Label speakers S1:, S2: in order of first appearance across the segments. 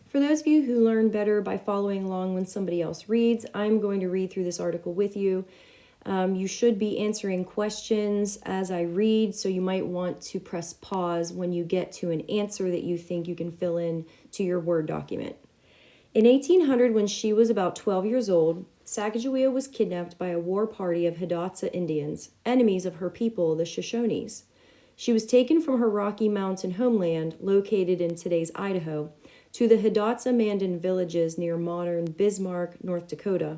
S1: For those of you who learn better by following along when somebody else reads, I'm going to read through this article with you. You should be answering questions as I read, so you might want to press pause when you get to an answer that you think you can fill in to your Word document. In 1800, when she was about 12 years old, Sacagawea was kidnapped by a war party of Hidatsa Indians, enemies of her people, the Shoshones. She was taken from her Rocky Mountain homeland, located in today's Idaho, to the Hidatsa Mandan villages near modern Bismarck, North Dakota.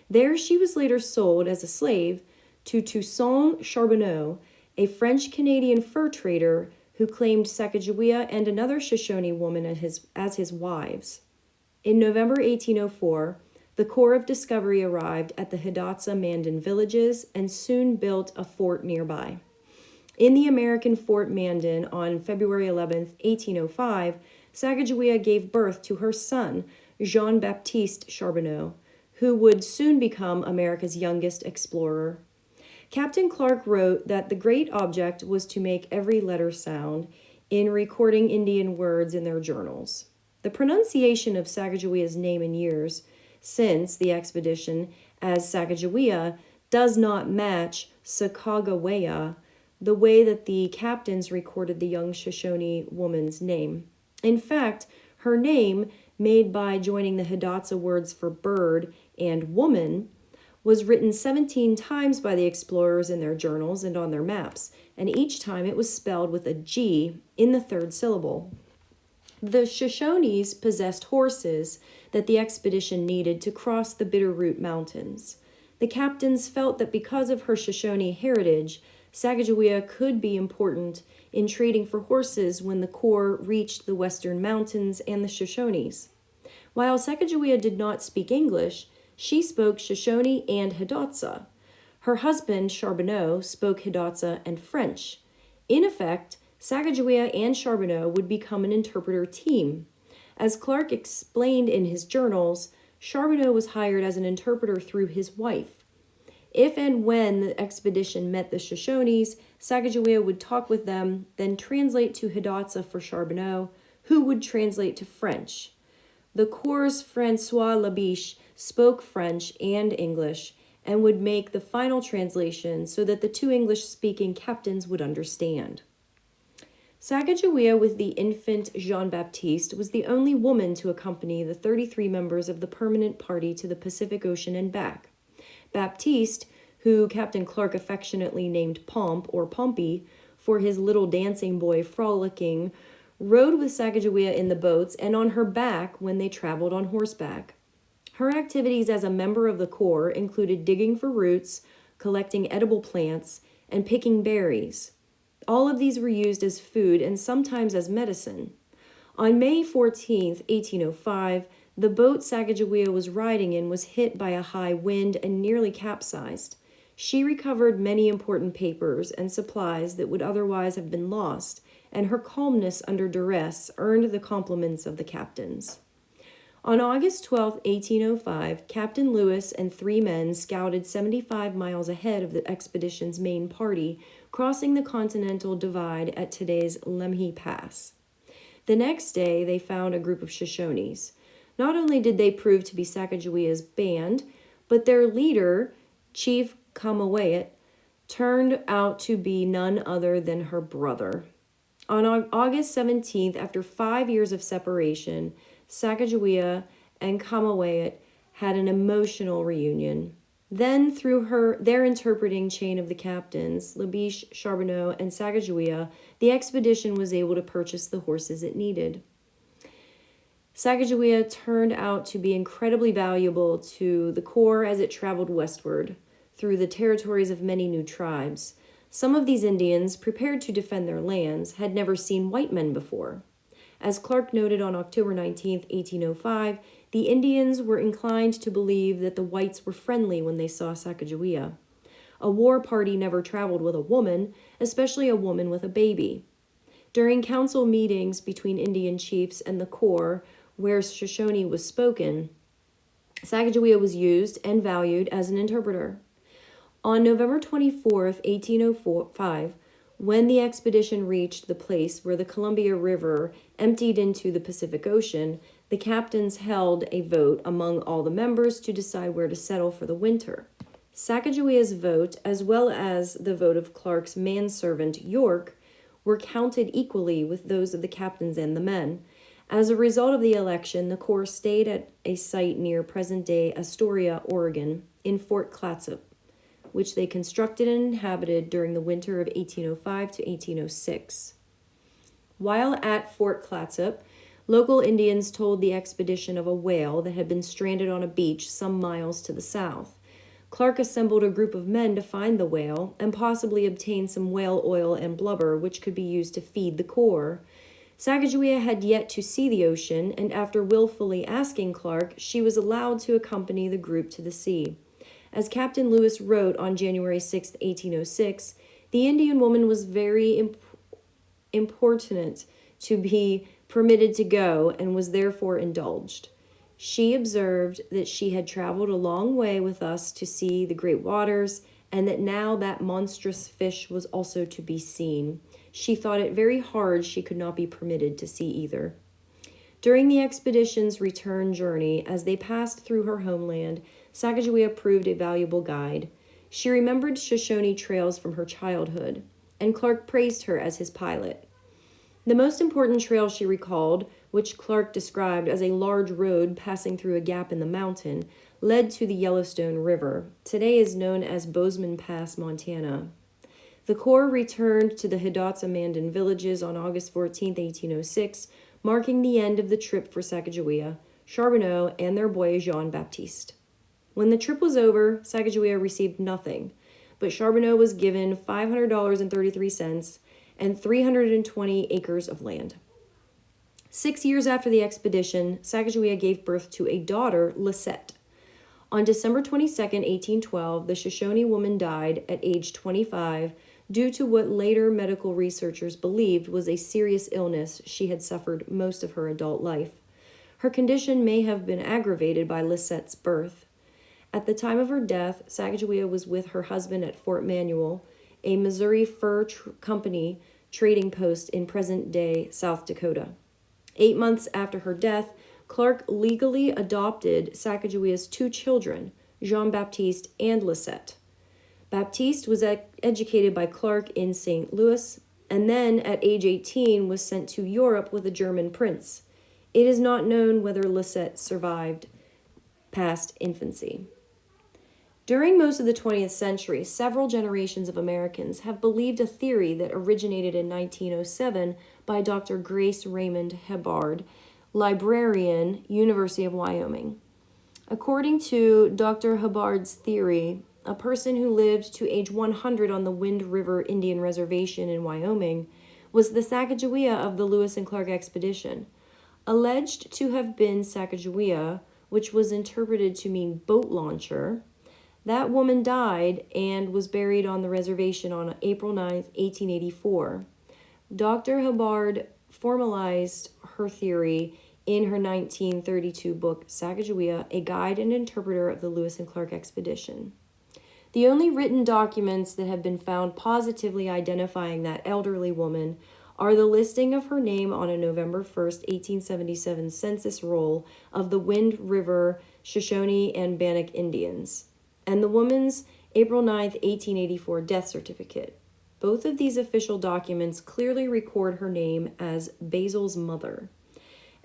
S1: There she was later sold as a slave to Toussaint Charbonneau, a French-Canadian fur trader who claimed Sacagawea and another Shoshone woman as his wives. In November 1804, the Corps of Discovery arrived at the Hidatsa Mandan villages and soon built a fort nearby. In the American Fort Mandan on February 11, 1805, Sacagawea gave birth to her son, Jean-Baptiste Charbonneau, who would soon become America's youngest explorer. Captain Clark wrote that the great object was to make every letter sound in recording Indian words in their journals. The pronunciation of Sacagawea's name in years since the expedition as Sacagawea does not match Sacagawea, the way that the captains recorded the young Shoshone woman's name. In fact, her name, made by joining the Hidatsa words for bird and woman, was written 17 times by the explorers in their journals and on their maps, and each time it was spelled with a G in the third syllable. The Shoshones possessed horses that the expedition needed to cross the Bitterroot Mountains. The captains felt that because of her Shoshone heritage, Sacagawea could be important in trading for horses when the Corps reached the Western Mountains and the Shoshones. While Sacagawea did not speak English, she spoke Shoshone and Hidatsa. Her husband, Charbonneau, spoke Hidatsa and French. In effect, Sacagawea and Charbonneau would become an interpreter team. As Clark explained in his journals, Charbonneau was hired as an interpreter through his wife. If and when the expedition met the Shoshones, Sacagawea would talk with them, then translate to Hidatsa for Charbonneau, who would translate to French. The Corps' Francois Labiche spoke French and English and would make the final translation so that the two English-speaking captains would understand. Sacagawea with the infant Jean-Baptiste was the only woman to accompany the 33 members of the permanent party to the Pacific Ocean and back. Baptiste, who Captain Clark affectionately named Pomp or Pompey for his little dancing boy frolicking, rode with Sacagawea in the boats and on her back when they traveled on horseback. Her activities as a member of the Corps included digging for roots, collecting edible plants, and picking berries. All of these were used as food and sometimes as medicine. On May 14, 1805, the boat Sacagawea was riding in was hit by a high wind and nearly capsized. She recovered many important papers and supplies that would otherwise have been lost, and her calmness under duress earned the compliments of the captains. On August 12, 1805, Captain Lewis and 3 men scouted 75 miles ahead of the expedition's main party, crossing the Continental Divide at today's Lemhi Pass. The next day, they found a group of Shoshones. Not only did they prove to be Sacagawea's band, but their leader, Chief Kamawayat, turned out to be none other than her brother. On August 17th, after 5 years of separation, Sacagawea and Kamawayat had an emotional reunion. Then, through their interpreting chain of the captains, Labiche, Charbonneau, and Sacagawea, the expedition was able to purchase the horses it needed. Sacagawea turned out to be incredibly valuable to the Corps as it traveled westward through the territories of many new tribes. Some of these Indians, prepared to defend their lands, had never seen white men before. As Clark noted on October 19, 1805, the Indians were inclined to believe that the whites were friendly when they saw Sacagawea. A war party never traveled with a woman, especially a woman with a baby. During council meetings between Indian chiefs and the Corps, where Shoshone was spoken, Sacagawea was used and valued as an interpreter. On November 24, 1805, When the expedition reached the place where the Columbia River emptied into the Pacific Ocean, the captains held a vote among all the members to decide where to settle for the winter. Sacagawea's vote, as well as the vote of Clark's manservant York, were counted equally with those of the captains and the men. As a result of the election, the Corps stayed at a site near present-day Astoria, Oregon, in Fort Clatsop, which they constructed and inhabited during the winter of 1805 to 1806. While at Fort Clatsop, local Indians told the expedition of a whale that had been stranded on a beach some miles to the south. Clark assembled a group of men to find the whale and possibly obtain some whale oil and blubber which could be used to feed the Corps. Sacagawea had yet to see the ocean, and after willfully asking Clark, she was allowed to accompany the group to the sea. As Captain Lewis wrote on January 6, 1806, the Indian woman was very importunate to be permitted to go and was therefore indulged. She observed that she had traveled a long way with us to see the great waters, and that now that monstrous fish was also to be seen. She thought it very hard she could not be permitted to see either. During the expedition's return journey, as they passed through her homeland, Sacagawea proved a valuable guide. She remembered Shoshone trails from her childhood, and Clark praised her as his pilot. The most important trail she recalled, which Clark described as a large road passing through a gap in the mountain, led to the Yellowstone River. Today is known as Bozeman Pass, Montana. The Corps returned to the Hidatsa Mandan villages on August 14, 1806, marking the end of the trip for Sacagawea, Charbonneau, and their boy Jean-Baptiste. When the trip was over, Sacagawea received nothing, but Charbonneau was given $500.33 and 320 acres of land. 6 years after the expedition, Sacagawea gave birth to a daughter, Lisette. On December 22, 1812, the Shoshone woman died at age 25 due to what later medical researchers believed was a serious illness she had suffered most of her adult life. Her condition may have been aggravated by Lisette's birth. At the time of her death, Sacagawea was with her husband at Fort Manuel, a Missouri Fur Company trading post in present-day South Dakota. 8 months after her death, Clark legally adopted Sacagawea's 2 children, Jean-Baptiste and Lisette. Baptiste was educated by Clark in St. Louis, and then at age 18 was sent to Europe with a German prince. It is not known whether Lisette survived past infancy. During most of the 20th century, several generations of Americans have believed a theory that originated in 1907 by Dr. Grace Raymond Hubbard, librarian, University of Wyoming. According to Dr. Hubbard's theory, a person who lived to age 100 on the Wind River Indian Reservation in Wyoming was the Sacagawea of the Lewis and Clark expedition. Alleged to have been Sacagawea, which was interpreted to mean boat launcher, that woman died and was buried on the reservation on April 9, 1884. Dr. Hubbard formalized her theory in her 1932 book, Sacagawea, A Guide and Interpreter of the Lewis and Clark Expedition. The only written documents that have been found positively identifying that elderly woman are the listing of her name on a November 1, 1877 census roll of the Wind River Shoshone and Bannock Indians, and the woman's April 9, 1884 death certificate. Both of these official documents clearly record her name as Basil's mother.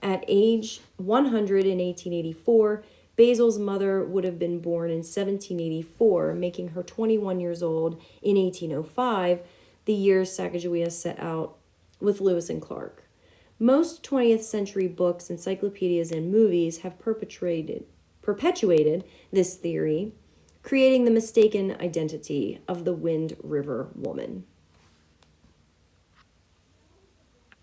S1: At age 100 in 1884, Basil's mother would have been born in 1784, making her 21 years old in 1805, the year Sacagawea set out with Lewis and Clark. Most 20th century books, encyclopedias, and movies have perpetuated this theory, creating the mistaken identity of the Wind River woman.